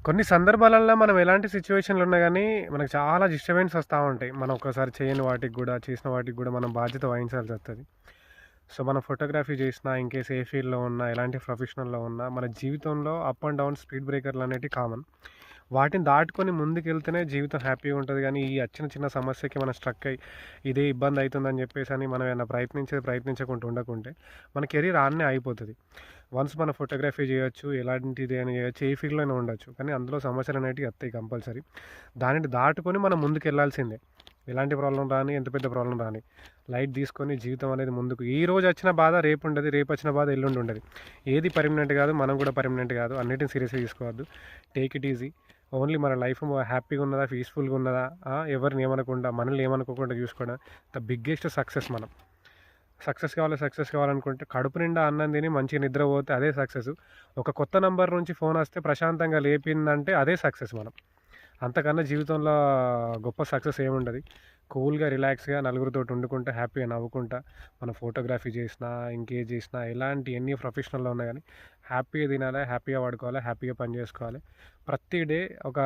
కొన్ని సందర్భాలల్లో మనం ఎలాంటి సిచ్యువేషన్‌లో ఉన్నా గానీ, మనకు చాలా డిస్టర్బెన్స్ వస్తా ఉంటాయి. మనం ఒక్కోసారి చేయని వాటికి గూడా, చేసిన వాటికి గూడా మనం బాధ్యత వహించాల్సొస్తది. సో, మనం ఫోటోగ్రఫీ చేసినా, ఇన్‌కేస్ ఏ ఫీల్డ్‌లో ఉన్నా, ఎలాంటి ప్రొఫెషనల్‌లో ఉన్నా, మన జీవితంలో అప్ అండ్ డౌన్ స్పీడ్ బ్రేకర్‌లనేటివి కామన్. వాటిని దాటుకొని ముందుకెళ్తేనే జీవితం హ్యాపీగా ఉంటది గానీ, ఈ చిన్న చిన్న సమస్యకి మనం స్ట్రక్ అయ్యి, ఇదే ఇబ్బందయితుందని జెప్పేసని మనం ఏమన్నా ప్రయత్నించకుండా ఉండకుంటే, మన కెరీర్ ఆడనే ఆగిపోతది. వన్స్ మన ఫోటోగ్రఫీ జేయొచ్చు, ఎలాంటిదైనా జేయొచ్చు, ఏ ఫీల్డ్‌లో అయినా ఉండొచ్చు. కానీ అందులో సమస్యలనేటివి వస్తాయి కంపల్సరీ. దానిని దాటుకొని మనం ముందుకెళ్ళాల్సిందే. ఎలాంటి ప్రాబ్లమ్ రాని, ఎంత పెద్ద ప్రాబ్లమ్ రాని. లైట్ తీసుకొని జీవితం అనేది ముందుకు ఈరోజు వచ్చిన బాధ రేపుండది, రేపొచ్చిన బాధ ఎల్లుండి ఉండది. ఏది పర్మనెంట్ గాదు, మనం గూడా పర్మనెంట్ గాదు. అన్నిటిని సీరియస్‌గా తీసుకోవద్దు. Take it easy. ఓన్లీ మన లైఫ్ హ్యాపీగా ఉన్నదా, పీస్‌ఫుల్‌గా ఉన్నదా, ఎవరిని ఏమనకుండా, మనల్ని ఏమనుకోకుండా చూసుకోవడం ద బిగ్గెస్ట్ సక్సెస్ మనం. సక్సెస్ కావాలనుకుంటే కడుపు నిండా అన్నం తిని మంచిగా నిద్రపోతే అదే సక్సెస్. ఒక కొత్త నంబర్ నుంచి ఫోనొస్తే ప్రశాంతంగా లేపిందంటే అదే సక్సెస్ మనం. అంతకన్నా జీవితంలో గొప్ప సక్సెస్ ఏముండది. కూల్‌గా, రిలాక్స్‌గా నలుగురితోటి వండుకుంటా, హ్యాపీగా నవ్వుకుంటా, మనం ఫోటోగ్రఫీ చేసినా, ఇంకేది చేసినా, ఎలాంటి ఎన్ని ప్రొఫెషనల్‌లో ఉన్నా గానీ, హ్యాపీగా తినాలి, హ్యాపీగా పడుకోవాలి, హ్యాపీగా పని చేసుకోవాలి. ప్రతి డే ఒక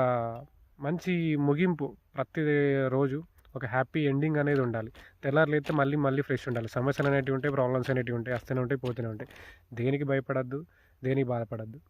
మంచి ముగింపు, ప్రతి రోజు ఒక హ్యాపీ ఎండింగ్ అనేది ఉండాలి. తెల్లారి లేస్తే మళ్ళీ మళ్ళీ ఫ్రెష్ ఉండాలి. సమస్యలనేటివి ఉంటాయి, ప్రాబ్లమ్స్ అనేటివి ఉంటాయి, వస్తూనే ఉంటాయి, పోతూనే ఉంటాయి. దేనికి భయపడొద్దు, దేనికి బాధపడొద్దు.